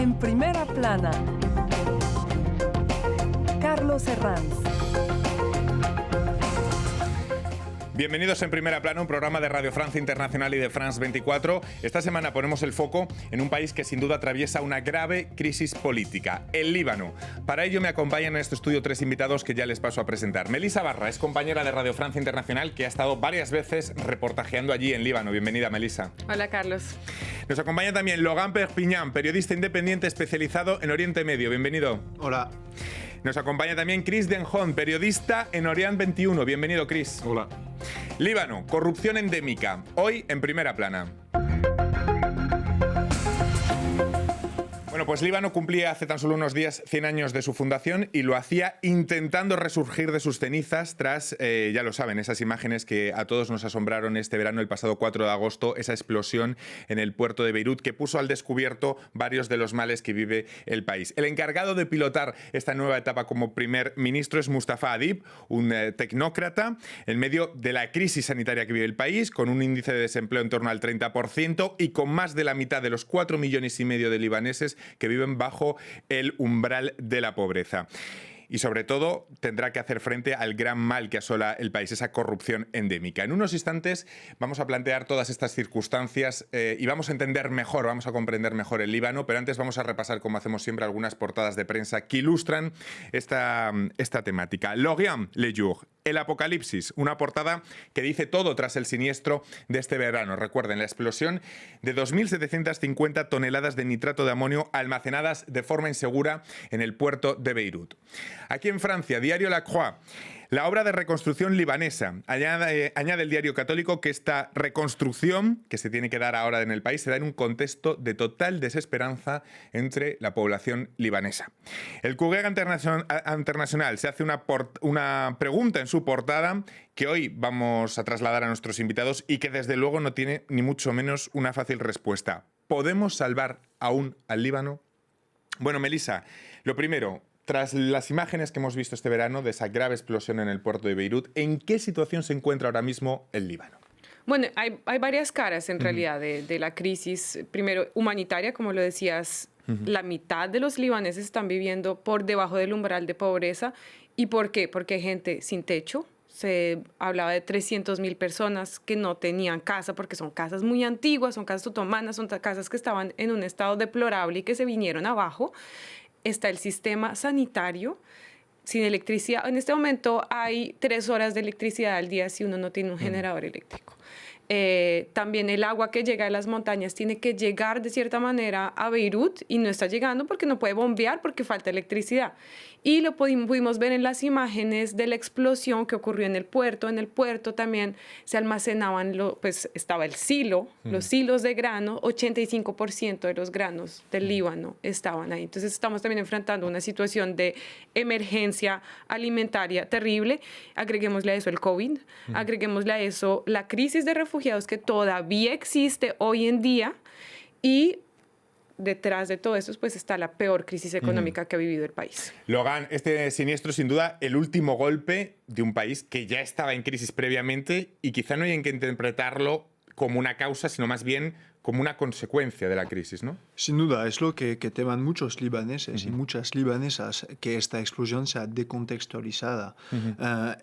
En primera plana, Carlos Herranz. Bienvenidos en Primera Plana, un programa de Radio Francia Internacional y de France 24. Esta semana ponemos el foco en un país que sin duda atraviesa una grave crisis política, el Líbano. Para ello me acompañan en este estudio tres invitados que ya les paso a presentar. Melissa Barra es compañera de Radio Francia Internacional que ha estado varias veces reportajeando allí en Líbano. Bienvenida, Melissa. Hola, Carlos. Nos acompaña también Logan Perpignan, periodista independiente especializado en Oriente Medio. Bienvenido. Hola. Nos acompaña también Chris Denjon, periodista en Orient 21. Bienvenido, Chris. Hola. Líbano, corrupción endémica. Hoy en Primera Plana. Bueno, pues Líbano cumplía hace tan solo unos días 100 años de su fundación y lo hacía intentando resurgir de sus cenizas tras, ya lo saben, esas imágenes que a todos nos asombraron este verano, el pasado 4 de agosto, esa explosión en el puerto de Beirut que puso al descubierto varios de los males que vive el país. El encargado de pilotar esta nueva etapa como primer ministro es Mustafa Adib, un tecnócrata, en medio de la crisis sanitaria que vive el país, con un índice de desempleo en torno al 30% y con más de la mitad de los 4,5 millones de libaneses que viven bajo el umbral de la pobreza. Y sobre todo tendrá que hacer frente al gran mal que asola el país, esa corrupción endémica. En unos instantes vamos a plantear todas estas circunstancias y vamos a entender mejor, vamos a comprender mejor el Líbano, pero antes vamos a repasar, como hacemos siempre, algunas portadas de prensa que ilustran esta temática. L'Orient le jour, el apocalipsis, una portada que dice todo tras el siniestro de este verano. Recuerden, la explosión de 2.750 toneladas de nitrato de amonio almacenadas de forma insegura en el puerto de Beirut. Aquí en Francia, diario La Croix, la obra de reconstrucción libanesa. Añade el diario católico que esta reconstrucción que se tiene que dar ahora en el país se da en un contexto de total desesperanza entre la población libanesa. El Courrier Internacional se hace una pregunta en su portada que hoy vamos a trasladar a nuestros invitados y que desde luego no tiene ni mucho menos una fácil respuesta. ¿Podemos salvar aún al Líbano? Bueno, Melissa, lo primero, tras las imágenes que hemos visto este verano de esa grave explosión en el puerto de Beirut, ¿en qué situación se encuentra ahora mismo el Líbano? Bueno, hay varias caras en realidad de la crisis. Primero, humanitaria, como lo decías, la mitad de los libaneses están viviendo por debajo del umbral de pobreza. ¿Y por qué? Porque hay gente sin techo. Se hablaba de 300.000 personas que no tenían casa porque son casas muy antiguas, son casas otomanas, son casas que estaban en un estado deplorable y que se vinieron abajo. Está el sistema sanitario sin electricidad. En este momento hay 3 horas de electricidad al día si uno no tiene un generador eléctrico. También el agua que llega de las montañas tiene que llegar de cierta manera a Beirut y no está llegando porque no puede bombear porque falta electricidad. Y lo pudimos ver en las imágenes de la explosión que ocurrió en el puerto. En el puerto también se almacenaban, pues estaba el silo, los silos de grano, 85% de los granos del Líbano estaban ahí. Entonces estamos también enfrentando una situación de emergencia alimentaria terrible. Agreguémosle a eso el COVID, agreguémosle a eso la crisis de refugiados que todavía existe hoy en día y detrás de todo esto pues está la peor crisis económica que ha vivido el país. Logan, este siniestro sin duda el último golpe de un país que ya estaba en crisis previamente y quizá no hay que interpretarlo como una causa, sino más bien como una consecuencia de la crisis, ¿no? Sin duda, es lo que teman muchos libaneses y muchas libanesas, que esta explosión sea decontextualizada.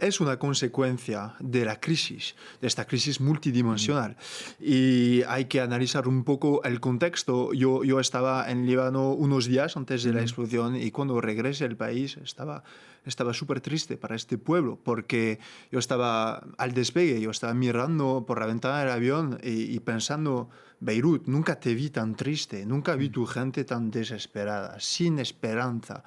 Es una consecuencia de la crisis, de esta crisis multidimensional. Y hay que analizar un poco el contexto. Yo estaba en Líbano unos días antes de la explosión y cuando regresé al país estaba súper triste para este pueblo, porque yo estaba al despegue, yo estaba mirando por la ventana del avión y pensando, Beirut, nunca te vi tan triste, nunca vi tu gente tan desesperada, sin esperanza.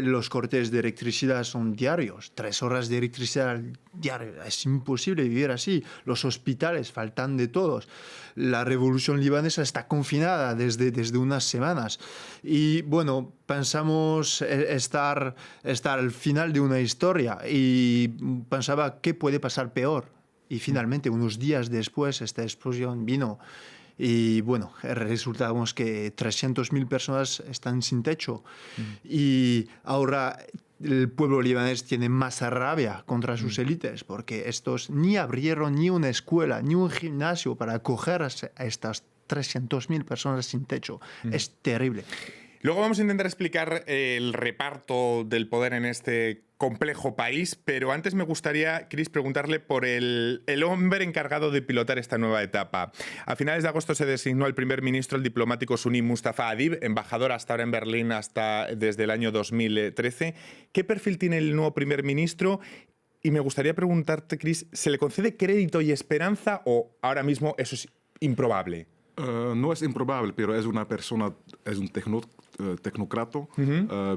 Los cortes de electricidad son diarios, 3 horas de electricidad diario, es imposible vivir así. Los hospitales faltan de todos. La revolución libanesa está confinada desde unas semanas. Y bueno, pensamos estar al final de una historia y pensaba qué puede pasar peor. Y finalmente, unos días después, esta explosión vino. Y bueno, resultamos que 300.000 personas están sin techo. Y ahora el pueblo libanés tiene más rabia contra sus élites porque estos ni abrieron ni una escuela, ni un gimnasio para acoger a estas 300.000 personas sin techo. Es terrible. Luego vamos a intentar explicar el reparto del poder en este complejo país, pero antes me gustaría, Chris, preguntarle por el hombre encargado de pilotar esta nueva etapa. A finales de agosto se designó al primer ministro, el diplomático suní Mustafa Adib, embajador hasta ahora en Berlín desde el año 2013. ¿Qué perfil tiene el nuevo primer ministro? Y me gustaría preguntarte, Chris, ¿se le concede crédito y esperanza o ahora mismo eso es improbable? No es improbable, pero es una persona, es un tecnócrata,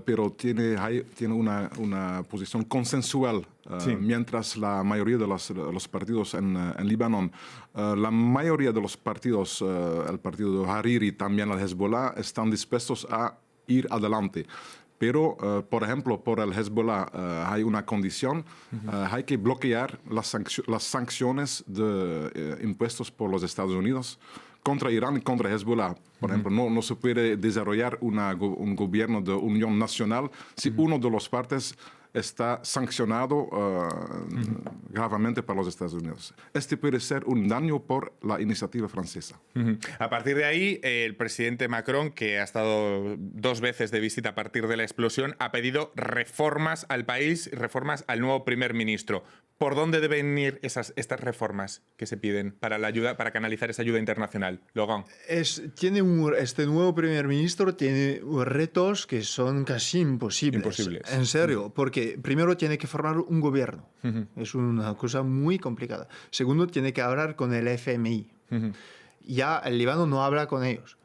pero tiene una posición consensual, Sí. mientras la mayoría de los partidos en Líbano, la mayoría de los partidos, el partido de Hariri, también el Hezbollah, están dispuestos a ir adelante. Pero, por ejemplo, por el Hezbollah hay una condición, hay que bloquear las sanciones impuestas por los Estados Unidos contra Irán y contra Hezbollah. Por ejemplo, no se puede desarrollar un gobierno de unión nacional si uno de los partes está sancionado gravemente por los Estados Unidos. Este puede ser un daño por la iniciativa francesa. A partir de ahí, el presidente Macron, que ha estado 2 veces de visita a partir de la explosión, ha pedido reformas al país, reformas al nuevo primer ministro. ¿Por dónde deben ir estas reformas que se piden para canalizar esa ayuda internacional? Logan. Este nuevo primer ministro tiene retos que son casi imposibles. En serio, porque primero tiene que formar un gobierno. Es una cosa muy complicada. Segundo, tiene que hablar con el FMI. Ya el Líbano no habla con ellos.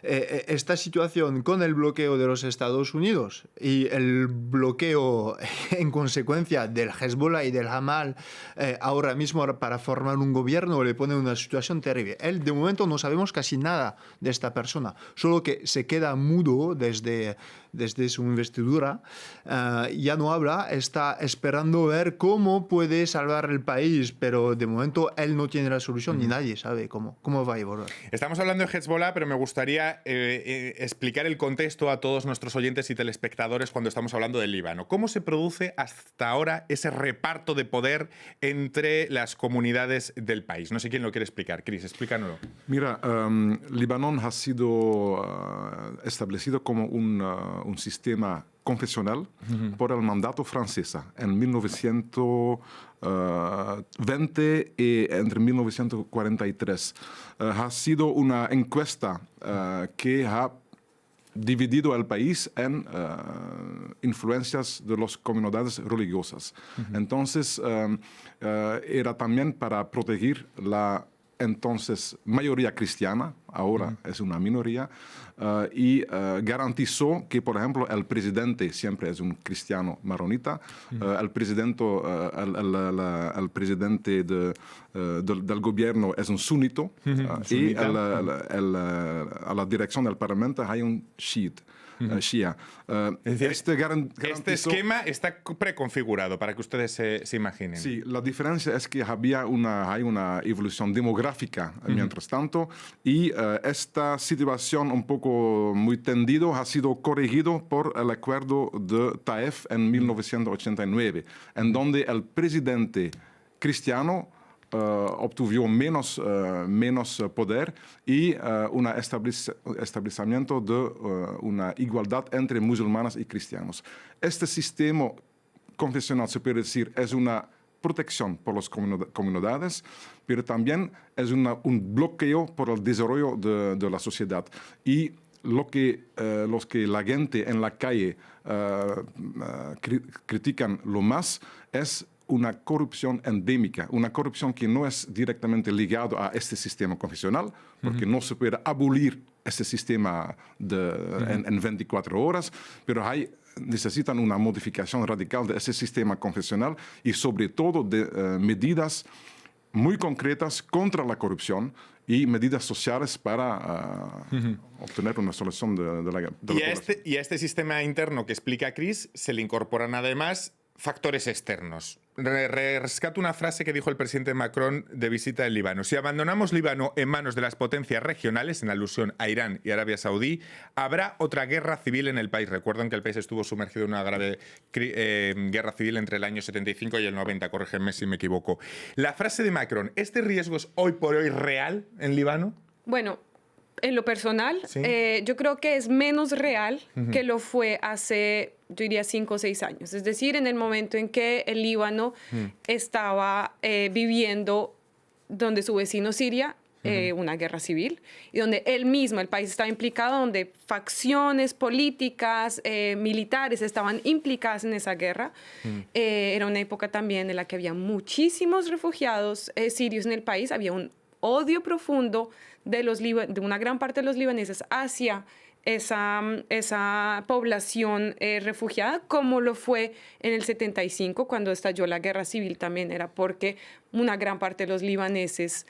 Esta situación con el bloqueo de los Estados Unidos y el bloqueo en consecuencia del Hezbollah y del Hamas ahora mismo para formar un gobierno le pone en una situación terrible. De momento no sabemos casi nada de esta persona, solo que se queda mudo desde su investidura, ya no habla, está esperando ver cómo puede salvar el país, pero de momento él no tiene la solución ni nadie sabe cómo va a evolucionar. Estamos hablando de Hezbollah, pero me gustaría explicar el contexto a todos nuestros oyentes y telespectadores cuando estamos hablando del Líbano. ¿Cómo se produce hasta ahora ese reparto de poder entre las comunidades del país? No sé quién lo quiere explicar. Chris, explícanoslo. Mira, Líbano ha sido establecido como un sistema confesional por el mandato francés en 1920 y entre 1943. Ha sido una encuesta que ha dividido el país en influencias de las comunidades religiosas. Entonces, era también para proteger la entonces mayoría cristiana, ahora es una minoría, y garantizó que, por ejemplo, el presidente siempre es un cristiano maronita, el presidente del gobierno es un sunito, y a la dirección del parlamento hay un shia. Es decir, este esquema está preconfigurado para que ustedes se imaginen. Sí, la diferencia es que hay una evolución demográfica mientras tanto, y esta situación un poco muy tendido ha sido corregido por el acuerdo de Taif en 1989, en donde el presidente cristiano obtuvo menos poder y un establecimiento de una igualdad entre musulmanes y cristianos. Este sistema confesional, se puede decir, es una protección por las comunidades, pero también es un bloqueo por el desarrollo de la sociedad. Y los que la gente en la calle critican lo más es una corrupción endémica, una corrupción que no es directamente ligada a este sistema confesional, porque no se puede abolir este sistema en 24 horas, pero necesitan una modificación radical de ese sistema confesional y sobre todo de medidas muy concretas contra la corrupción y medidas sociales para obtener una solución de la población. Y a este sistema interno que explica Chris se le incorporan además factores externos. Rescato una frase que dijo el presidente Macron de visita en Líbano. Si abandonamos Líbano en manos de las potencias regionales, en alusión a Irán y Arabia Saudí, habrá otra guerra civil en el país. Recuerden que el país estuvo sumergido en una grave guerra civil entre el año 75 y el 90, corrígeme si me equivoco. La frase de Macron, ¿este riesgo es hoy por hoy real en Líbano? Bueno, En lo personal, Sí. yo creo que es menos real que lo fue hace, yo diría, 5 o 6 años. Es decir, en el momento en que el Líbano estaba viviendo, donde su vecino Siria, una guerra civil, y donde él mismo, el país estaba implicado, donde facciones políticas, militares estaban implicadas en esa guerra. Era una época también en la que había muchísimos refugiados sirios en el país, había un odio profundo de una gran parte de los libaneses hacia esa población refugiada, como lo fue en el 75, cuando estalló la guerra civil. También era porque una gran parte de los libaneses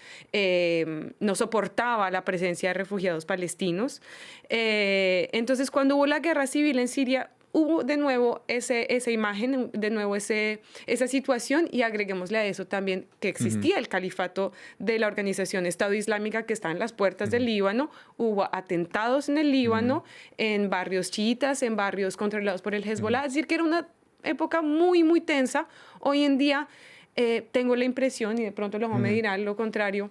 no soportaba la presencia de refugiados palestinos. Entonces, cuando hubo la guerra civil en Siria, hubo de nuevo esa imagen, de nuevo esa situación, y agreguémosle a eso también que existía el califato de la organización Estado Islámica que está en las puertas del Líbano. Hubo atentados en el Líbano, en barrios chiitas, en barrios controlados por el Hezbollah. Es decir, que era una época muy, muy tensa. Hoy en día tengo la impresión, y de pronto luego me dirán lo contrario,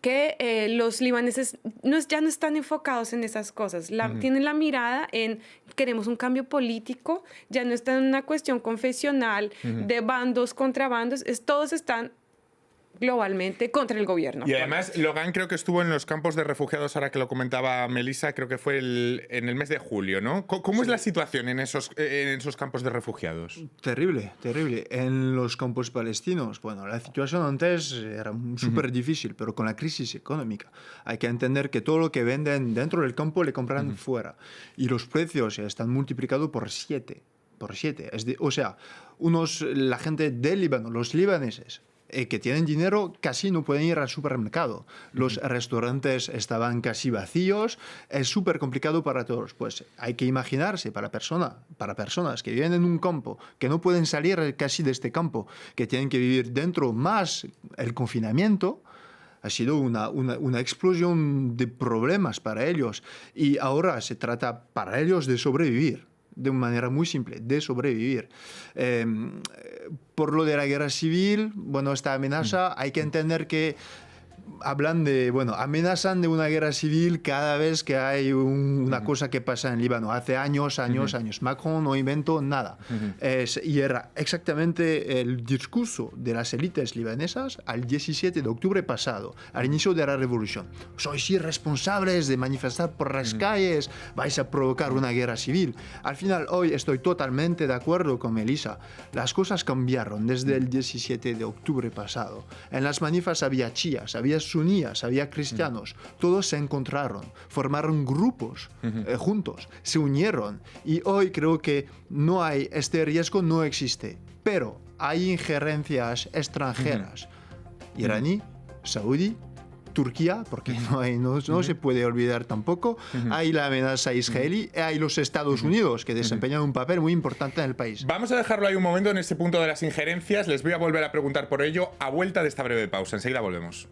que los libaneses ya no están enfocados en esas cosas. Tienen la mirada en queremos un cambio político, ya no está en una cuestión confesional de bandos contra bandos, todos están globalmente contra el gobierno. Y además, Logan creo que estuvo en los campos de refugiados, ahora que lo comentaba Melissa, creo que fue en el mes de julio, ¿no? ¿Cómo es la situación en esos campos de refugiados? Terrible, terrible. En los campos palestinos, bueno, la situación antes era súper difícil, pero con la crisis económica hay que entender que todo lo que venden dentro del campo le compran fuera. Y los precios están multiplicados por 7. O sea, la gente del Líbano, los libaneses, que tienen dinero, casi no pueden ir al supermercado. Los restaurantes estaban casi vacíos. Es súper complicado para todos. Pues hay que imaginarse para personas que viven en un campo, que no pueden salir casi de este campo, que tienen que vivir dentro más el confinamiento. Ha sido una explosión de problemas para ellos. Y ahora se trata para ellos de sobrevivir. De una manera muy simple, de sobrevivir. Por lo de la guerra civil, bueno, esta amenaza, hay que entender que amenazan de una guerra civil cada vez que hay una cosa que pasa en Líbano. Hace años. Macron no inventó nada. Y era exactamente el discurso de las élites libanesas al 17 de octubre pasado, al inicio de la revolución. Sois irresponsables de manifestar por las calles, vais a provocar una guerra civil. Al final, hoy estoy totalmente de acuerdo con Melissa. Las cosas cambiaron desde el 17 de octubre pasado. En las manifas había chiías, había suníes, había cristianos, todos se encontraron, formaron grupos juntos, se unieron, y hoy creo que este riesgo no existe, pero hay injerencias extranjeras, iraní, saudí, Turquía, porque no se puede olvidar tampoco, hay la amenaza israelí, hay los Estados Unidos, que desempeñan un papel muy importante en el país. Vamos a dejarlo ahí un momento en este punto de las injerencias. Les voy a volver a preguntar por ello a vuelta de esta breve pausa. Enseguida volvemos.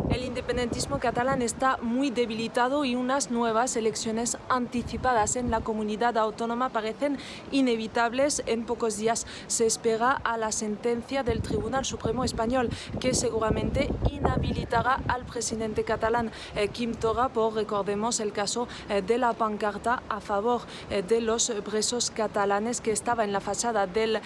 El independentismo catalán está muy debilitado y unas nuevas elecciones anticipadas en la comunidad autónoma parecen inevitables. En pocos días se espera a la sentencia del Tribunal Supremo Español, que seguramente inhabilitará al presidente catalán Quim Torra por, recordemos, el caso de la pancarta a favor de los presos catalanes que estaba en la fachada del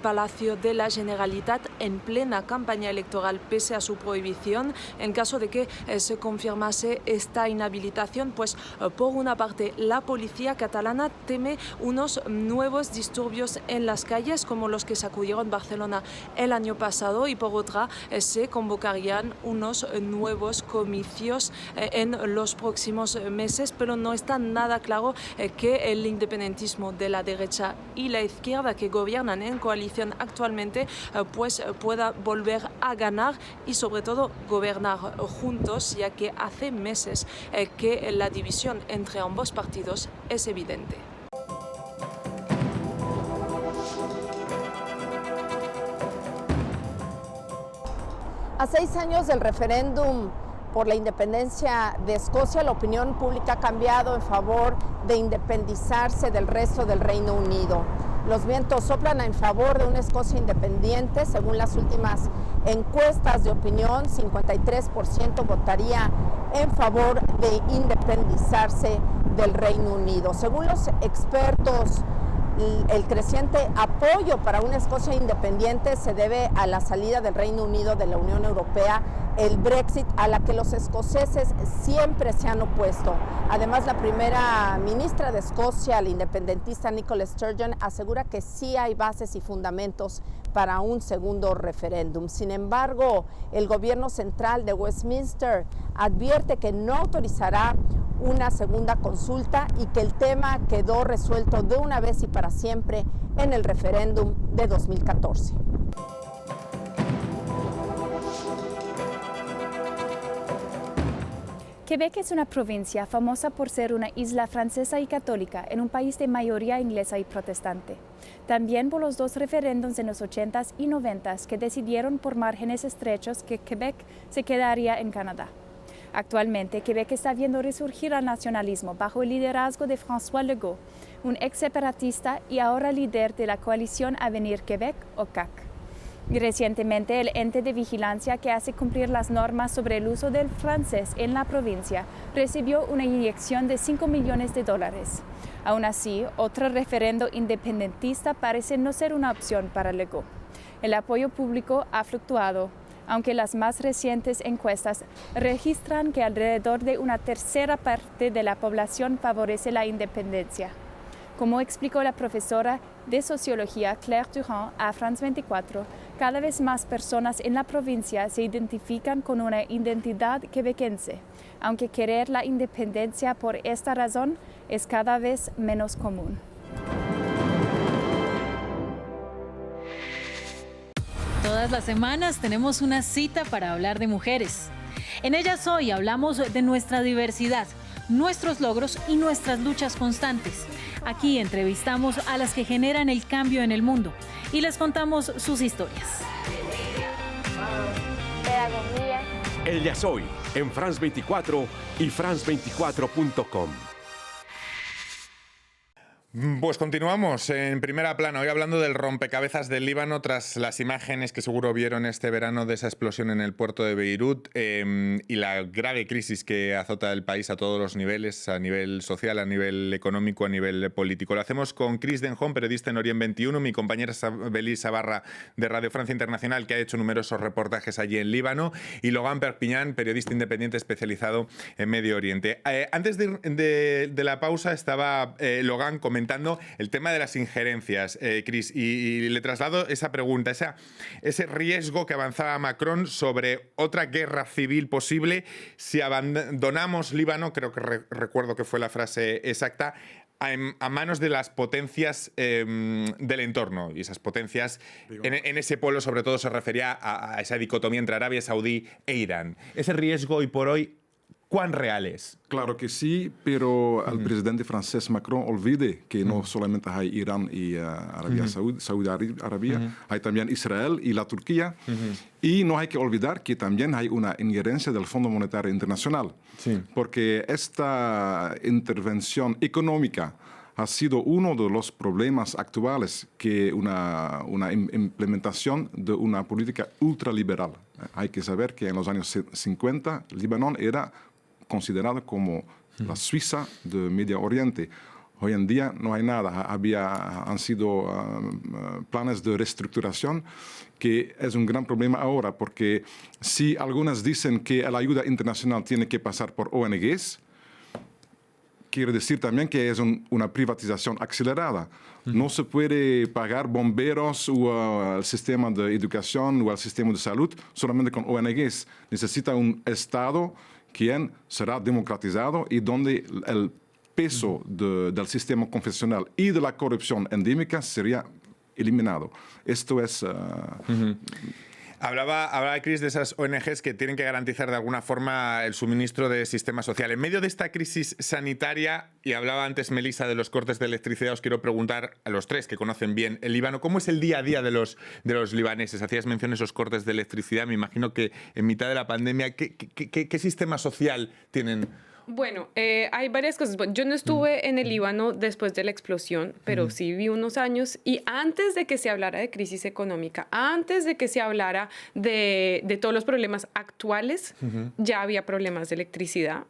Palacio de la Generalitat en plena campaña electoral, pese a su prohibición. En caso de que se confirmase esta inhabilitación, pues por una parte la policía catalana teme unos nuevos disturbios en las calles como los que sacudieron Barcelona el año pasado, y por otra se convocarían unos nuevos comicios en los próximos meses, pero no está nada claro que el independentismo de la derecha y la izquierda, que gobiernan en coalición actualmente, pues pueda volver a ganar y sobre todo gobernar juntos, ya que hace meses que la división entre ambos partidos es evidente. A 6 años del referéndum por la independencia de Escocia, la opinión pública ha cambiado en favor de independizarse del resto del Reino Unido. Los vientos soplan en favor de una Escocia independiente. Según las últimas encuestas de opinión, 53% votaría en favor de independizarse del Reino Unido. Según los expertos, el creciente apoyo para una Escocia independiente se debe a la salida del Reino Unido de la Unión Europea, el Brexit, a la que los escoceses siempre se han opuesto. Además, la primera ministra de Escocia, la independentista Nicola Sturgeon, asegura que sí hay bases y fundamentos para un segundo referéndum. Sin embargo, el gobierno central de Westminster advierte que no autorizará una segunda consulta y que el tema quedó resuelto de una vez y para siempre en el referéndum de 2014. Quebec es una provincia famosa por ser una isla francesa y católica en un país de mayoría inglesa y protestante. También por los dos referéndums en los 80s y 90s que decidieron por márgenes estrechos que Quebec se quedaría en Canadá. Actualmente, Quebec está viendo resurgir al nacionalismo bajo el liderazgo de François Legault, un ex separatista y ahora líder de la coalición Avenir Québec o CAQ. Y recientemente, el ente de vigilancia que hace cumplir las normas sobre el uso del francés en la provincia recibió una inyección de $5 millones. Aún así, otro referendo independentista parece no ser una opción para Legault. El apoyo público ha fluctuado, aunque las más recientes encuestas registran que alrededor de una tercera parte de la población favorece la independencia. Como explicó la profesora de Sociología Claire Durand a France 24, cada vez más personas en la provincia se identifican con una identidad quebequense, aunque querer la independencia por esta razón es cada vez menos común. Todas las semanas tenemos una cita para hablar de mujeres. En Ellas Hoy hablamos de nuestra diversidad, nuestros logros y nuestras luchas constantes. Aquí entrevistamos a las que generan el cambio en el mundo y les contamos sus historias. Ellas Hoy en France 24 y France24.com. Pues continuamos en Primera Plana, hoy hablando del rompecabezas del Líbano tras las imágenes que seguro vieron este verano de esa explosión en el puerto de Beirut y la grave crisis que azota el país a todos los niveles, a nivel social, a nivel económico, a nivel político. Lo hacemos con Chris Denjon, periodista en Orient 21, mi compañera Belis Sabarra de Radio Francia Internacional, que ha hecho numerosos reportajes allí en Líbano, y Logan Perpiñán, periodista independiente especializado en Medio Oriente. Antes de la pausa estaba Logan comentando el tema de las injerencias, Chris, y le traslado esa pregunta, ese riesgo que avanzaba Macron sobre otra guerra civil posible si abandonamos Líbano, creo que recuerdo que fue la frase exacta, a manos de las potencias del entorno. Y esas potencias, en ese polo sobre todo se refería a esa dicotomía entre Arabia Saudí e Irán. Ese riesgo hoy por hoy, ¿cuán real es? Claro que sí, pero el presidente francés Macron olvide que no solamente hay Irán y Saudi Arabia, hay también Israel y la Turquía. Y no hay que olvidar que también hay una injerencia del Fondo Monetario Internacional, porque esta intervención económica ha sido uno de los problemas actuales, que una implementación de una política ultraliberal. Hay que saber que en los años 50 Líbano era considerado como la Suiza de Medio Oriente. Hoy en día no hay nada. Han sido planes de reestructuración, que es un gran problema ahora, porque si algunas dicen que la ayuda internacional tiene que pasar por ONGs, quiere decir también que es una privatización acelerada. No se puede pagar bomberos o el sistema de educación o el sistema de salud solamente con ONGs. Necesita un Estado quien será democratizado y donde el peso del sistema confesional y de la corrupción endémica sería eliminado. Esto es... Hablaba Chris de esas ONGs que tienen que garantizar de alguna forma el suministro de sistema social. En medio de esta crisis sanitaria, y hablaba antes Melissa de los cortes de electricidad, os quiero preguntar a los tres que conocen bien el Líbano, ¿cómo es el día a día de los libaneses? Hacías mención a esos cortes de electricidad, me imagino que en mitad de la pandemia, ¿qué sistema social tienen? Bueno, hay varias cosas. Yo no estuve en el Líbano después de la explosión, pero sí viví unos años, y antes de que se hablara de crisis económica, antes de que se hablara de todos los problemas actuales, ya había problemas de electricidad.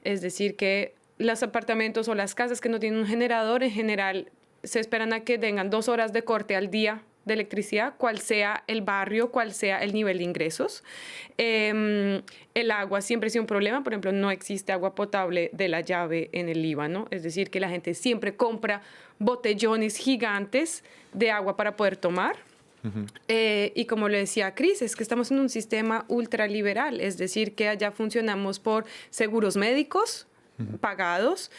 Es decir, que los apartamentos o las casas que no tienen un generador, en general, se esperan a que tengan 2 horas de corte al día de electricidad, cual sea el barrio, cual sea el nivel de ingresos. El agua siempre ha sido un problema. Por ejemplo, no existe agua potable de la llave en el Líbano. Es decir, que la gente siempre compra botellones gigantes de agua para poder tomar. Y como le decía Chris, es que estamos en un sistema ultraliberal. Es decir, que allá funcionamos por seguros médicos pagados,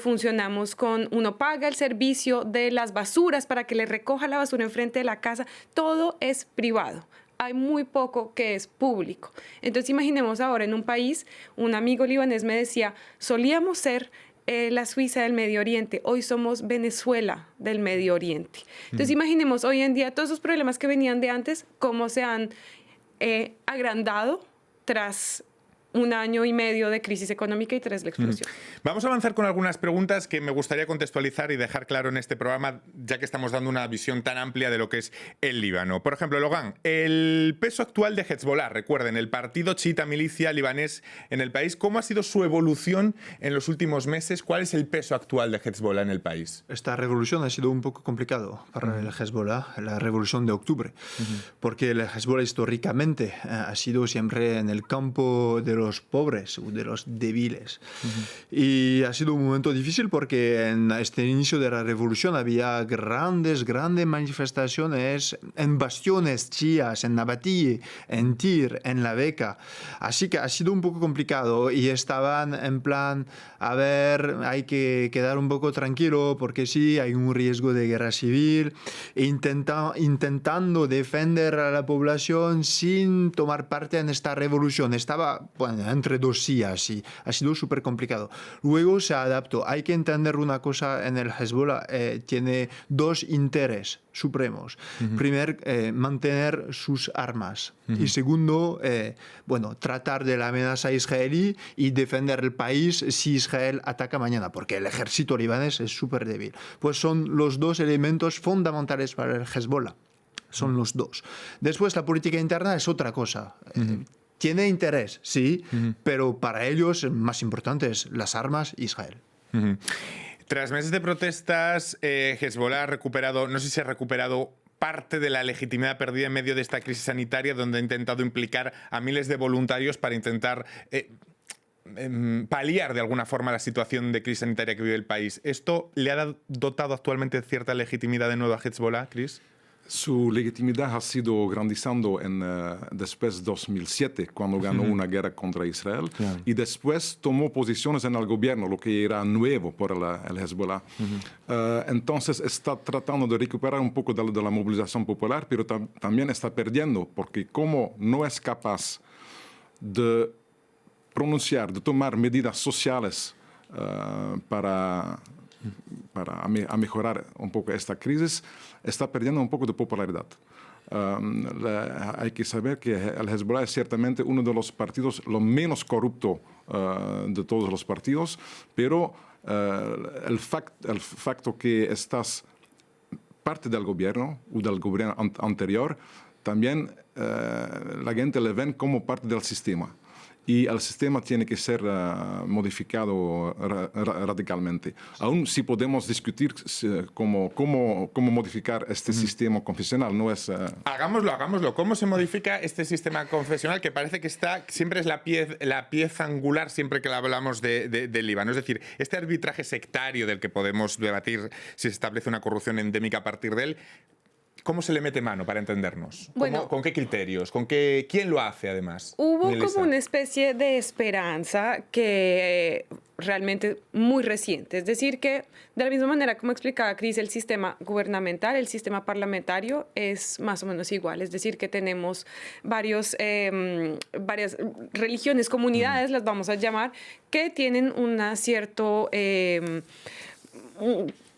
funcionamos con, uno paga el servicio de las basuras para que le recoja la basura enfrente de la casa, todo es privado. Hay muy poco que es público. Entonces imaginemos ahora en un país, un amigo libanés me decía, solíamos ser la Suiza del Medio Oriente, hoy somos Venezuela del Medio Oriente. Entonces imaginemos hoy en día todos esos problemas que venían de antes, cómo se han agrandado tras 1 año y medio de crisis económica y tras la explosión. Vamos a avanzar con algunas preguntas que me gustaría contextualizar y dejar claro en este programa, ya que estamos dando una visión tan amplia de lo que es el Líbano. Por ejemplo, Logan, el peso actual de Hezbollah, recuerden, el partido chiita milicia libanés en el país, ¿cómo ha sido su evolución en los últimos meses? ¿Cuál es el peso actual de Hezbollah en el país? Esta revolución ha sido un poco complicado para el Hezbollah, la revolución de octubre, porque el Hezbollah históricamente ha sido siempre en el campo de los pobres o de los débiles. Y ha sido un momento difícil porque en este inicio de la revolución había grandes manifestaciones en bastiones chiíes, en Nabatí, en Tir, en La Beca. Así que ha sido un poco complicado y estaban en plan, a ver, hay que quedar un poco tranquilo porque sí, hay un riesgo de guerra civil, e intentando defender a la población sin tomar parte en esta revolución. Estaba, bueno, entre dos sillas y ha sido súper complicado. Luego se adaptó. Hay que entender una cosa en el Hezbollah, tiene 2 intereses supremos. Primero, mantener sus armas. Y segundo, tratar de la amenaza israelí y defender el país si Israel ataca mañana, porque el ejército libanés es súper débil. Pues son los 2 elementos fundamentales para el Hezbollah. Son los 2. Después, la política interna es otra cosa. Tiene interés, sí, pero para ellos el más importante es las armas y Israel. Tras meses de protestas, Hezbollah ha recuperado, no sé si ha recuperado parte de la legitimidad perdida en medio de esta crisis sanitaria, donde ha intentado implicar a miles de voluntarios para intentar paliar de alguna forma la situación de crisis sanitaria que vive el país. ¿Esto le ha dotado actualmente cierta legitimidad de nuevo a Hezbollah, Chris? Su legitimidad ha sido grandizando después de 2007, cuando ganó una guerra contra Israel, y después tomó posiciones en el gobierno, lo que era nuevo por el Hezbollah. Entonces está tratando de recuperar un poco de la movilización popular, pero también está perdiendo, porque como no es capaz de pronunciar, de tomar medidas sociales para mejorar un poco esta crisis, está perdiendo un poco de popularidad. Hay que saber que el Hezbollah es ciertamente uno de los partidos lo menos corrupto de todos los partidos, pero el facto que estás parte del gobierno o del gobierno anterior, también la gente le ven como parte del sistema. Y el sistema tiene que ser modificado radicalmente. Aún si podemos discutir cómo modificar este sistema confesional, no es... Hagámoslo. ¿Cómo se modifica este sistema confesional que parece que siempre es la pieza angular siempre que hablamos del Líbano? Es decir, este arbitraje sectario del que podemos debatir si se establece una corrupción endémica a partir de él, ¿cómo se le mete mano para entendernos? Bueno, ¿Con qué criterios? ¿Quién lo hace además? Hubo Melissa. como una especie de esperanza que realmente muy reciente. Es decir, que de la misma manera como explicaba Cris, el sistema gubernamental, el sistema parlamentario es más o menos igual. Es decir, que tenemos varias religiones, comunidades, las vamos a llamar, que tienen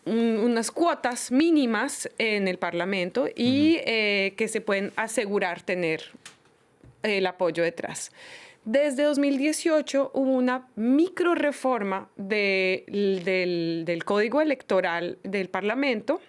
unas cuotas mínimas en el Parlamento y que se pueden asegurar tener el apoyo detrás. Desde 2018 hubo una micro reforma del Código Electoral del Parlamento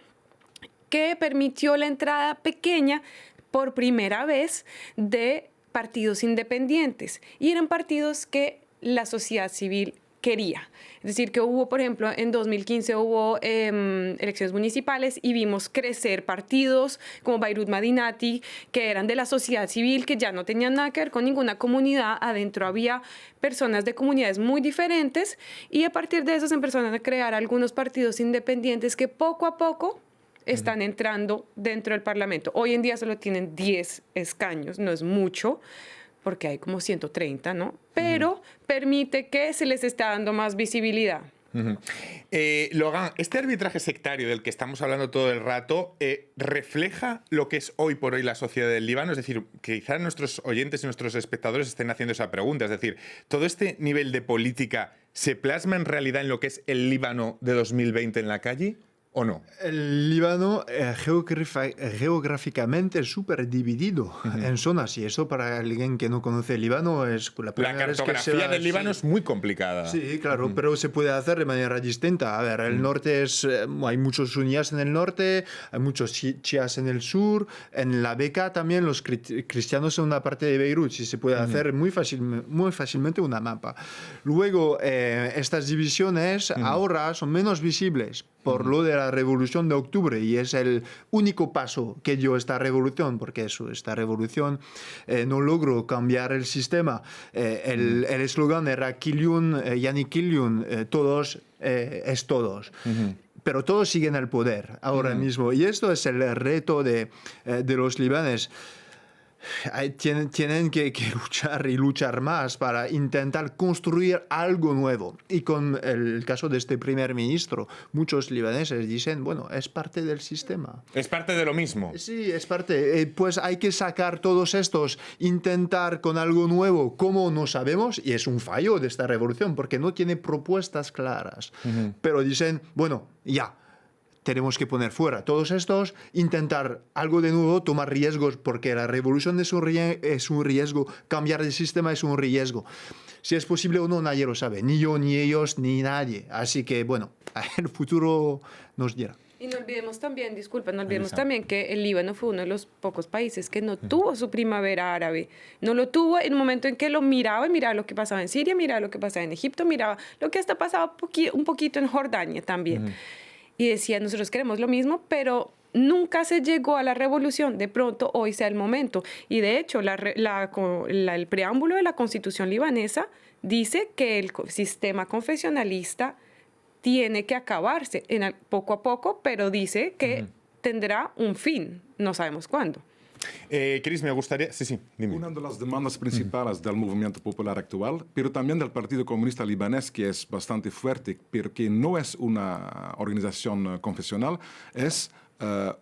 que permitió la entrada pequeña por primera vez de partidos independientes. Y eran partidos que la sociedad civil quería. Es decir, que hubo, por ejemplo, en 2015 hubo elecciones municipales y vimos crecer partidos como Beirut Madinati, que eran de la sociedad civil, que ya no tenían nada que ver con ninguna comunidad. Adentro había personas de comunidades muy diferentes y a partir de eso se empezaron a crear algunos partidos independientes que poco a poco están entrando dentro del Parlamento. Hoy en día solo tienen 10 escaños, no es mucho, porque hay como 130, ¿no? Pero permite que se les esté dando más visibilidad. Logan, este arbitraje sectario del que estamos hablando todo el rato refleja lo que es hoy por hoy la sociedad del Líbano. Es decir, que quizás nuestros oyentes y nuestros espectadores estén haciendo esa pregunta. Es decir, ¿todo este nivel de política se plasma en realidad en lo que es el Líbano de 2020 en la calle? ¿O no? El Líbano geográficamente es súper dividido en zonas y eso para alguien que no conoce el Líbano es la primera vez que cartografía del Líbano es muy complicada. Sí, claro, pero se puede hacer de manera distinta. A ver, el norte hay muchos suníes en el norte, hay muchos chiíes en el sur, en la Beca también los cristianos son una parte de Beirut y se puede hacer muy fácilmente una mapa. Luego, estas divisiones ahora son menos visibles por lo de la Revolución de Octubre y es el único paso que dio esta revolución, porque esta revolución no logró cambiar el sistema. El eslogan era Kilyun, Yani Kilyun, todos es todos. Pero todos siguen al poder ahora mismo y esto es el reto de los libaneses. Tienen que luchar y luchar más para intentar construir algo nuevo. Y con el caso de este primer ministro, muchos libaneses dicen, bueno, es parte del sistema. Es parte de lo mismo. Sí, es parte. Pues hay que sacar todos estos, intentar con algo nuevo, como no sabemos, y es un fallo de esta revolución, porque no tiene propuestas claras. Pero dicen, bueno, ya. Tenemos que poner fuera todos estos, intentar algo de nuevo, tomar riesgos, porque la revolución es un riesgo, cambiar de sistema es un riesgo. Si es posible o no, nadie lo sabe, ni yo, ni ellos, ni nadie. Así que, bueno, el futuro nos dirá. Y no olvidemos también, también que el Líbano fue uno de los pocos países que no tuvo su primavera árabe. No lo tuvo en un momento en que lo miraba y miraba lo que pasaba en Siria, miraba lo que pasaba en Egipto, miraba lo que hasta pasaba un poquito en Jordania también. Y decía, nosotros queremos lo mismo, pero nunca se llegó a la revolución. De pronto, hoy sea el momento. Y de hecho, el preámbulo de la Constitución libanesa dice que el sistema confesionalista tiene que acabarse poco a poco, pero dice que tendrá un fin. No sabemos cuándo. Cris, me gustaría... Sí, dime. Una de las demandas principales del movimiento popular actual, pero también del Partido Comunista Libanés, que es bastante fuerte, pero que no es una organización confesional, es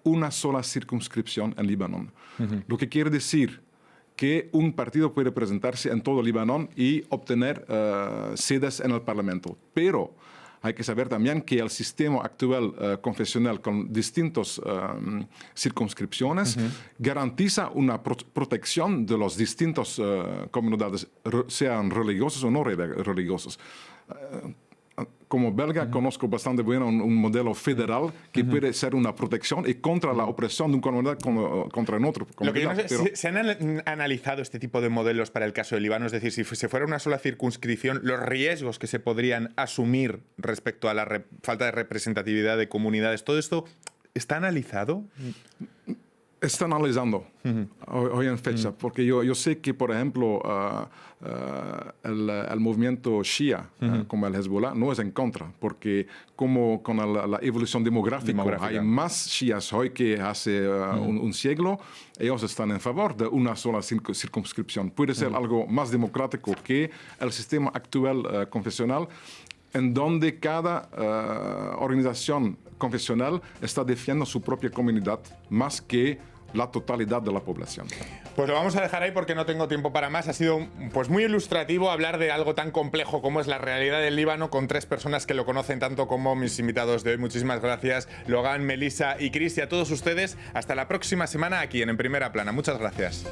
una sola circunscripción en Líbano. Lo que quiere decir que un partido puede presentarse en todo Líbano y obtener sedes en el Parlamento. Pero hay que saber también que el sistema actual confesional con distintas circunscripciones garantiza una protección de las distintas comunidades, sean religiosas o no religiosas. Como belga conozco bastante bien un modelo federal que puede ser una protección y contra la opresión de una comunidad contra otra comunidad. Lo que yo no sé, ¿se han analizado este tipo de modelos para el caso del Líbano? Es decir, si se fuera una sola circunscripción, los riesgos que se podrían asumir respecto a la falta de representatividad de comunidades, ¿todo esto está analizado? Está analizando hoy en fecha, porque yo sé que, por ejemplo, el movimiento Shia, como el Hezbollah, no es en contra, porque como con la evolución demográfica hay más Shias hoy que hace un siglo, ellos están en favor de una sola circunscripción. Puede ser algo más democrático que el sistema actual confesional, en donde cada organización confesional está defendiendo su propia comunidad más que la totalidad de la población. Pues lo vamos a dejar ahí porque no tengo tiempo para más. Ha sido pues muy ilustrativo hablar de algo tan complejo como es la realidad del Líbano con 3 personas que lo conocen tanto como mis invitados de hoy. Muchísimas gracias, Logan, Melissa y Chris, y a todos ustedes. Hasta la próxima semana aquí en Primera Plana. Muchas gracias.